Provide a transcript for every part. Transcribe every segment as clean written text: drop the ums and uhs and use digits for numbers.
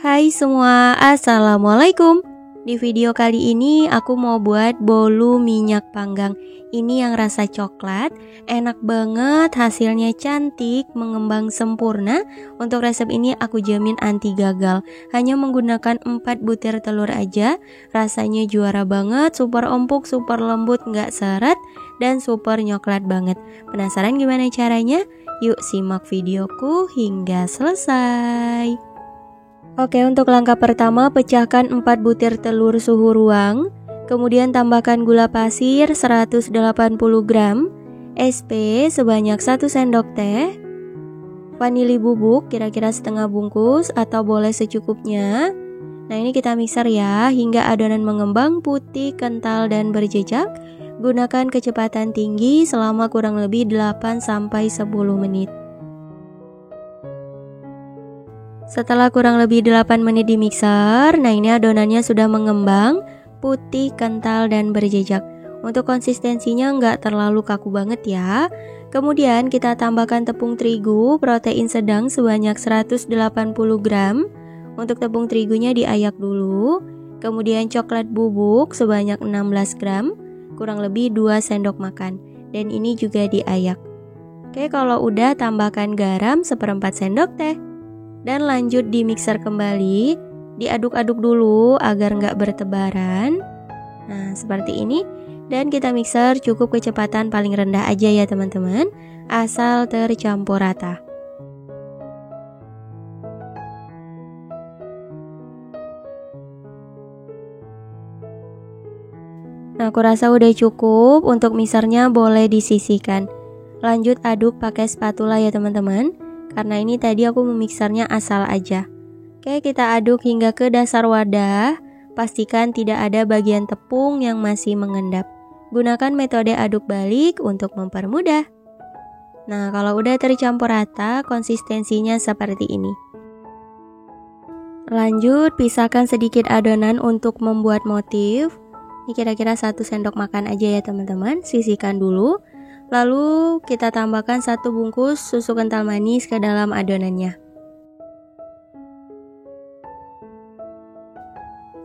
Hai semua, Assalamualaikum. Di video kali ini aku mau buat bolu minyak panggang. Ini yang rasa coklat, enak banget, hasilnya cantik, mengembang sempurna. Untuk resep ini aku jamin anti gagal. Hanya menggunakan 4 butir telur aja. Rasanya juara banget, super empuk, super lembut, nggak seret, dan super nyoklat banget. Penasaran gimana caranya? Yuk simak videoku hingga selesai. Oke, untuk langkah pertama pecahkan 4 butir telur suhu ruang, kemudian tambahkan gula pasir 180 gram, SP sebanyak 1 sendok teh, vanili bubuk kira-kira setengah bungkus atau boleh secukupnya. Nah, ini kita mixer ya hingga adonan mengembang putih, kental dan berjejak. Gunakan kecepatan tinggi selama kurang lebih 8-10 menit. Setelah kurang lebih 8 menit di mixer, nah ini adonannya sudah mengembang, putih, kental, dan berjejak. Untuk konsistensinya nggak terlalu kaku banget ya. Kemudian kita tambahkan tepung terigu, protein sedang sebanyak 180 gram. Untuk tepung terigunya diayak dulu. Kemudian coklat bubuk sebanyak 16 gram, kurang lebih 2 sendok makan. Dan ini juga diayak. Oke, kalau udah tambahkan garam 1/4 sendok teh. Dan lanjut di mixer kembali, diaduk-aduk dulu agar nggak bertebaran. Nah, seperti ini. Dan kita mixer cukup kecepatan paling rendah aja ya teman-teman, asal tercampur rata. Nah, aku rasa udah cukup, untuk mixernya boleh disisihkan. Lanjut aduk pakai spatula ya teman-teman. Karena ini tadi aku memixernya asal aja. Oke, kita aduk hingga ke dasar wadah. Pastikan tidak ada bagian tepung yang masih mengendap. Gunakan metode aduk balik untuk mempermudah. Nah, kalau udah tercampur rata, konsistensinya seperti ini. Lanjut, pisahkan sedikit adonan untuk membuat motif. Ini kira-kira 1 sendok makan aja ya teman-teman. Sisihkan dulu. Lalu kita tambahkan 1 bungkus susu kental manis ke dalam adonannya.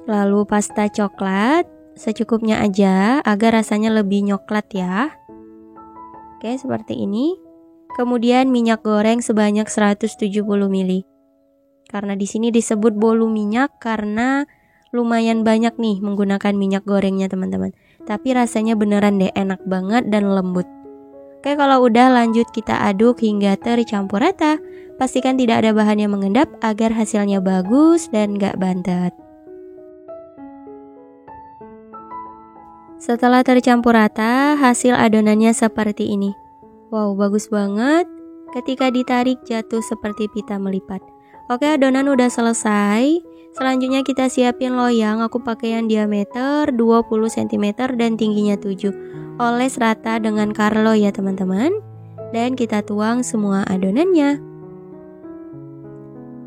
Lalu pasta coklat secukupnya aja agar rasanya lebih nyoklat ya. Oke, seperti ini. Kemudian minyak goreng sebanyak 170 ml. Karena di sini disebut bolu minyak karena lumayan banyak nih menggunakan minyak gorengnya teman-teman. Tapi rasanya beneran deh enak banget dan lembut. Oke, kalau udah lanjut kita aduk hingga tercampur rata. Pastikan tidak ada bahan yang mengendap agar hasilnya bagus dan gak bantet. Setelah tercampur rata, hasil adonannya seperti ini. Wow, bagus banget. Ketika ditarik jatuh seperti pita melipat. Oke, adonan udah selesai. Selanjutnya kita siapin loyang. Aku pakai yang diameter 20 cm dan tingginya 7. Oles rata dengan Carlo ya teman-teman. Dan kita tuang semua adonannya.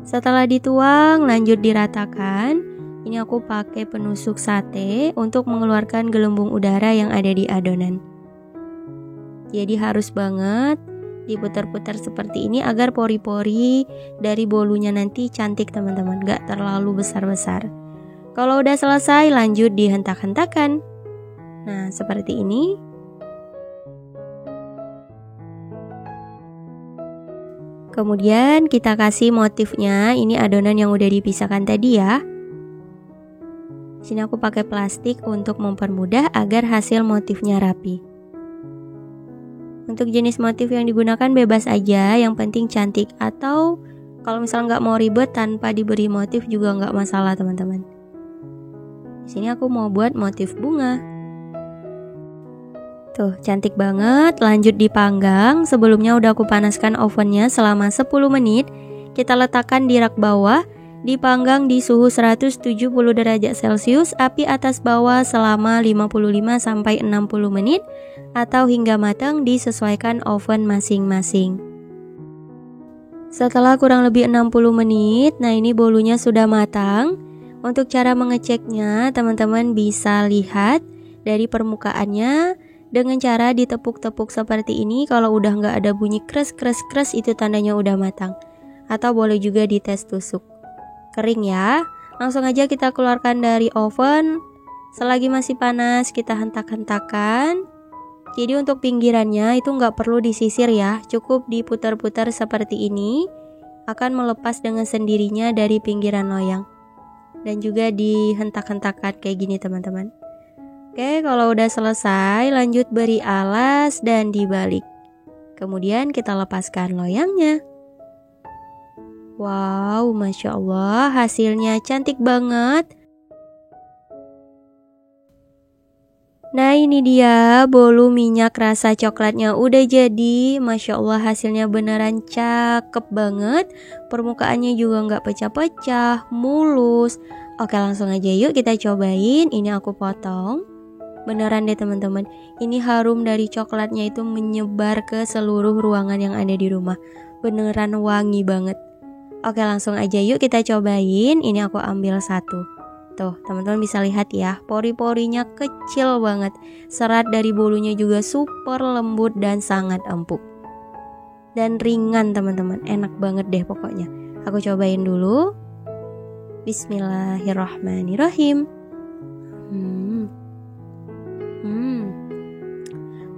Setelah dituang, lanjut diratakan. Ini aku pakai penusuk sate untuk mengeluarkan gelembung udara yang ada di adonan. Jadi harus banget diputar-putar seperti ini agar pori-pori dari bolunya nanti cantik teman-teman, gak terlalu besar-besar. Kalau udah selesai, lanjut dihentak-hentakan. Nah, seperti ini. Kemudian kita kasih motifnya. Ini adonan yang udah dipisahkan tadi ya. Sini aku pakai plastik untuk mempermudah agar hasil motifnya rapi. Untuk jenis motif yang digunakan bebas aja, yang penting cantik. Atau kalau misalnya nggak mau ribet tanpa diberi motif juga nggak masalah teman-teman. Di sini aku mau buat motif bunga. Tuh, cantik banget. Lanjut dipanggang. Sebelumnya udah aku panaskan ovennya selama 10 menit. Kita letakkan di rak bawah. Dipanggang di suhu 170 derajat Celcius, api atas bawah selama 55-60 menit atau hingga matang, disesuaikan oven masing-masing. Setelah kurang lebih 60 menit, nah ini bolunya sudah matang. Untuk cara mengeceknya, teman-teman bisa lihat dari permukaannya dengan cara ditepuk-tepuk seperti ini. Kalau udah nggak ada bunyi kres itu tandanya udah matang. Atau boleh juga dites tusuk. kering ya. Langsung aja kita keluarkan dari oven. Selagi masih panas kita hentak-hentakan. Jadi untuk pinggirannya itu nggak perlu disisir ya, cukup diputar-putar seperti ini. Akan melepas dengan sendirinya dari pinggiran loyang. Dan juga dihentak-hentakan kayak gini teman-teman. Oke, kalau udah selesai lanjut beri alas dan dibalik. Kemudian kita lepaskan loyangnya. Wow, Masya Allah, hasilnya cantik banget. Nah ini dia bolu minyak rasa coklatnya udah jadi. Masya Allah hasilnya beneran cakep banget. Permukaannya juga nggak pecah-pecah, mulus. Oke langsung aja yuk kita cobain. Ini aku potong. Beneran deh teman-teman, ini harum dari coklatnya itu menyebar ke seluruh ruangan yang ada di rumah. Beneran wangi banget. Oke langsung aja yuk kita cobain. Ini aku ambil satu. Tuh teman-teman bisa lihat ya, pori-porinya kecil banget. Serat dari bolunya juga super lembut dan sangat empuk. Dan ringan teman-teman, enak banget deh pokoknya. Aku cobain dulu. Bismillahirrahmanirrahim.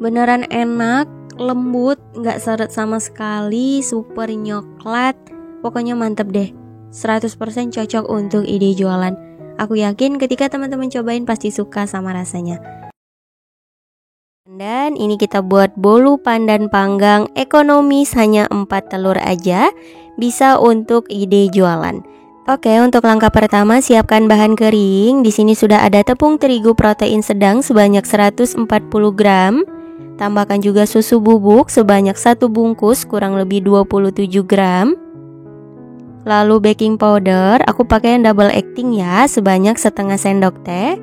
Beneran enak, lembut, gak seret sama sekali, super nyoklat. Pokoknya mantep deh, 100% cocok untuk ide jualan. Aku yakin ketika teman-teman cobain pasti suka sama rasanya. Dan ini kita buat bolu pandan panggang ekonomis, hanya 4 telur aja. Bisa untuk ide jualan. Oke, untuk langkah pertama siapkan bahan kering. Di sini sudah ada tepung terigu protein sedang sebanyak 140 gram. Tambahkan juga susu bubuk sebanyak 1 bungkus kurang lebih 27 gram. Lalu baking powder, aku pakai yang double acting ya, sebanyak setengah sendok teh.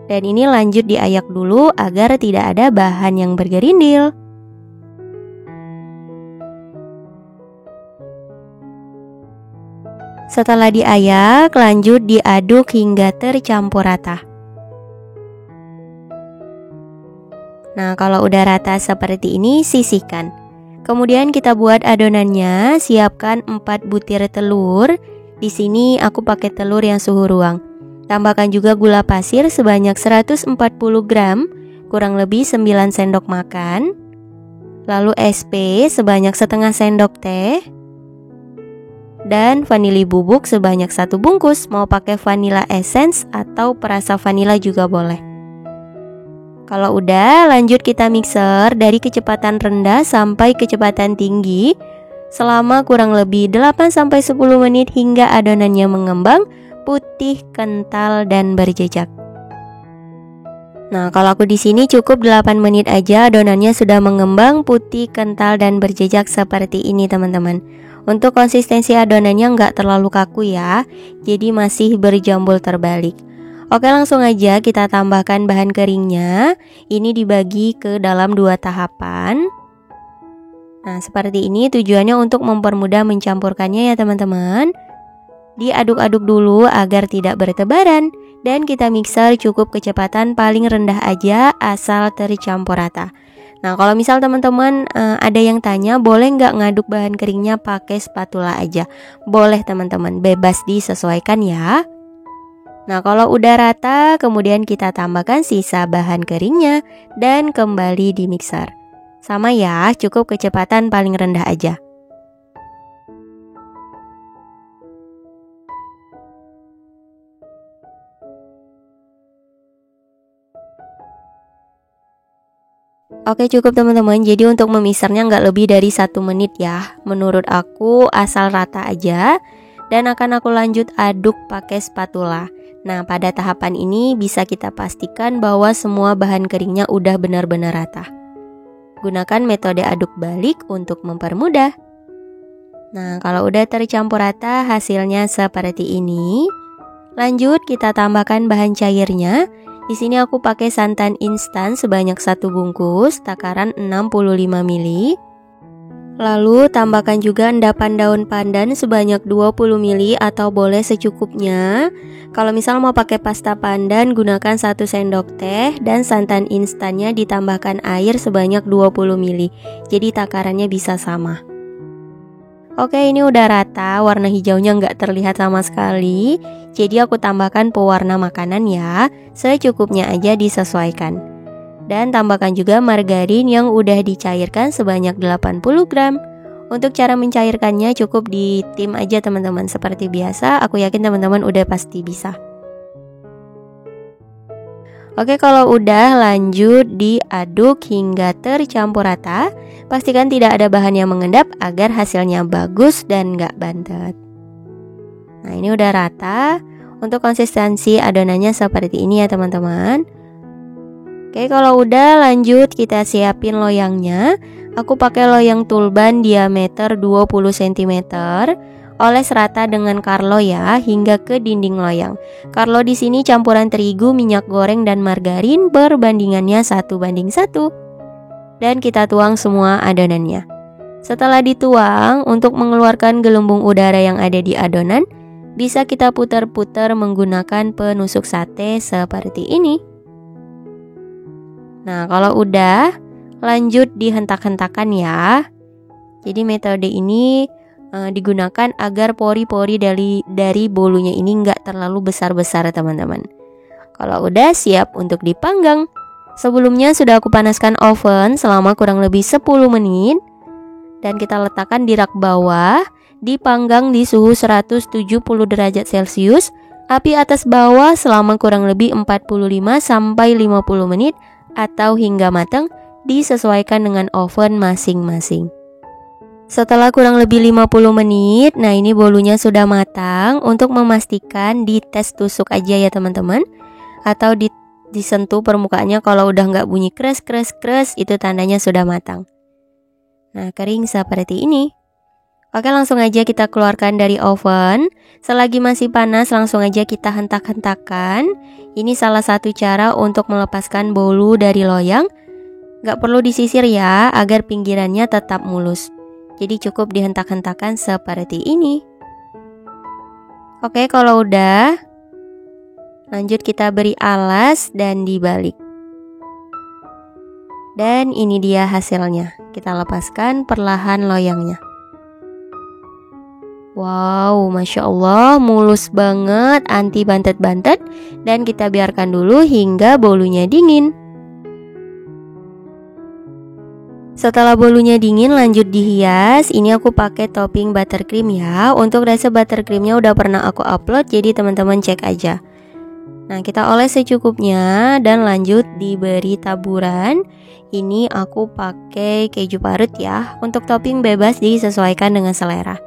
Dan ini lanjut diayak dulu agar tidak ada bahan yang bergerindil. Setelah diayak, lanjut diaduk hingga tercampur rata. Nah, kalau udah rata seperti ini, sisihkan. Kemudian kita buat adonannya, siapkan 4 butir telur. Di sini aku pakai telur yang suhu ruang. Tambahkan juga gula pasir sebanyak 140 gram, kurang lebih 9 sendok makan. Lalu SP sebanyak setengah sendok teh. Dan vanili bubuk sebanyak 1 bungkus. Mau pakai vanilla essence atau perasa vanila juga boleh. Kalau udah, lanjut kita mixer dari kecepatan rendah sampai kecepatan tinggi selama kurang lebih 8-10 menit hingga adonannya mengembang, putih, kental, dan berjejak. Nah, kalau aku di sini cukup 8 menit aja adonannya sudah mengembang, putih, kental, dan berjejak seperti ini teman-teman. Untuk konsistensi adonannya nggak terlalu kaku ya, jadi masih berjambul terbalik. Oke langsung aja kita tambahkan bahan keringnya. Ini dibagi ke dalam 2 tahapan. Nah seperti ini tujuannya untuk mempermudah mencampurkannya ya teman-teman. Diaduk-aduk dulu agar tidak bertebaran. Dan kita mixer cukup kecepatan paling rendah aja asal tercampur rata. Nah kalau misal teman-teman ada yang tanya boleh nggak ngaduk bahan keringnya pakai spatula aja. Boleh teman-teman, bebas disesuaikan ya. Nah kalau udah rata kemudian kita tambahkan sisa bahan keringnya dan kembali di mixer. Sama ya, cukup kecepatan paling rendah aja. Oke cukup teman-teman, jadi untuk memisarnya nggak lebih dari 1 menit ya. Menurut aku asal rata aja. Dan akan aku lanjut aduk pakai spatula. Nah pada tahapan ini bisa kita pastikan bahwa semua bahan keringnya udah benar-benar rata. Gunakan metode aduk balik untuk mempermudah. Nah kalau udah tercampur rata hasilnya seperti ini. Lanjut kita tambahkan bahan cairnya. Di sini aku pakai santan instan sebanyak 1 bungkus, takaran 65 ml. Lalu tambahkan juga endapan daun pandan sebanyak 20 ml atau boleh secukupnya. Kalau misal mau pakai pasta pandan gunakan 1 sendok teh dan santan instannya ditambahkan air sebanyak 20 ml. Jadi takarannya bisa sama. Oke, ini udah rata, warna hijaunya nggak terlihat sama sekali. Jadi aku tambahkan pewarna makanan ya, secukupnya aja disesuaikan. Dan tambahkan juga margarin yang udah dicairkan sebanyak 80 gram. Untuk cara mencairkannya cukup di tim aja teman-teman. Seperti biasa, aku yakin teman-teman udah pasti bisa. Oke, kalau udah lanjut diaduk hingga tercampur rata. Pastikan tidak ada bahan yang mengendap agar hasilnya bagus dan gak bantet. Nah, ini udah rata. Untuk konsistensi adonannya seperti ini ya teman-teman. Oke, kalau udah lanjut kita siapin loyangnya. Aku pakai loyang tulban diameter 20 cm. Oles rata dengan karlo ya hingga ke dinding loyang. Karlo di sini campuran terigu, minyak goreng dan margarin perbandingannya 1:1. Dan kita tuang semua adonannya. Setelah dituang, untuk mengeluarkan gelembung udara yang ada di adonan, bisa kita putar-putar menggunakan penusuk sate seperti ini. Nah, kalau udah, lanjut dihentak-hentakan ya. Jadi metode ini digunakan agar pori-pori dari bolunya ini nggak terlalu besar-besar teman-teman. Kalau udah siap untuk dipanggang. Sebelumnya sudah aku panaskan oven selama kurang lebih 10 menit. Dan kita letakkan di rak bawah, dipanggang di suhu 170 derajat Celcius, api atas bawah selama kurang lebih 45-50 menit atau hingga matang, disesuaikan dengan oven masing-masing. Setelah kurang lebih 50 menit, nah ini bolunya sudah matang. Untuk memastikan dites tusuk aja ya teman-teman. Atau disentuh permukaannya, kalau udah nggak bunyi kres, itu tandanya sudah matang. Nah, kering seperti ini. Oke, langsung aja kita keluarkan dari oven. Selagi masih panas, langsung aja kita hentak-hentakan. Ini salah satu cara untuk melepaskan bolu dari loyang. Nggak perlu disisir ya, agar pinggirannya tetap mulus. Jadi cukup dihentak-hentakan seperti ini. Oke, kalau udah, lanjut kita beri alas dan dibalik. Dan ini dia hasilnya. Kita lepaskan perlahan loyangnya. Wow, Masya Allah, mulus banget, anti bantet-bantet. Dan kita biarkan dulu hingga bolunya dingin. Setelah bolunya dingin, lanjut dihias. Ini aku pakai topping buttercream ya. Untuk resep buttercreamnya udah pernah aku upload, jadi teman-teman cek aja. Nah, kita oles secukupnya dan lanjut diberi taburan. Ini aku pakai keju parut ya. Untuk topping bebas disesuaikan dengan selera.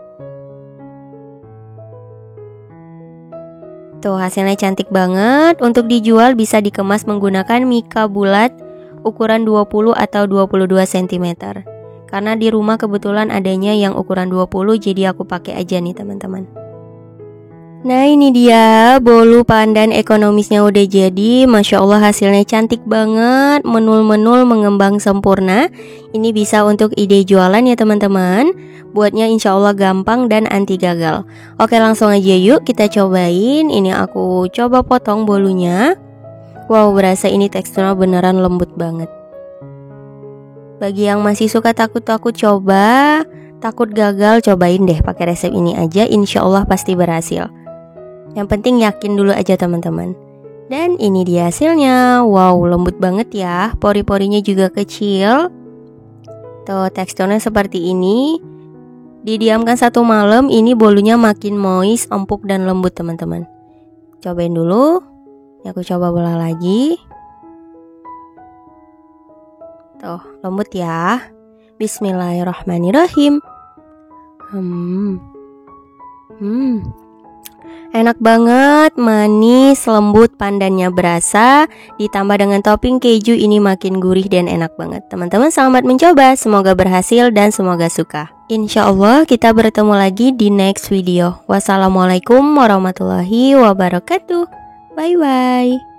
Tuh, hasilnya cantik banget. Untuk dijual bisa dikemas menggunakan mika bulat ukuran 20 atau 22 cm. Karena di rumah kebetulan adanya yang ukuran 20, jadi aku pakai aja nih teman-teman. Nah, ini dia bolu pandan ekonomisnya udah jadi. Masya Allah, hasilnya cantik banget, menul-menul, mengembang sempurna. Ini bisa untuk ide jualan ya teman-teman. Buatnya insya Allah gampang dan anti gagal. Oke, langsung aja yuk kita cobain. Ini aku coba potong bolunya. Wow, berasa ini teksturnya beneran lembut banget. Bagi yang masih suka takut-takut coba, takut gagal, cobain deh pakai resep ini aja. Insya Allah pasti berhasil. Yang penting yakin dulu aja teman-teman. Dan ini dia hasilnya. Wow, lembut banget ya. Pori-porinya juga kecil. Tuh, teksturnya seperti ini. Didiamkan 1 malam, ini bolunya makin moist, empuk dan lembut teman-teman. Cobain dulu. Ini aku coba belah lagi. Tuh, lembut ya. Bismillahirrahmanirrahim. Enak banget, manis, lembut, pandannya berasa. Ditambah dengan topping keju, ini makin gurih dan enak banget. Teman-teman selamat mencoba, semoga berhasil dan semoga suka. Insya Allah kita bertemu lagi di next video. Wassalamualaikum warahmatullahi wabarakatuh. Bye bye.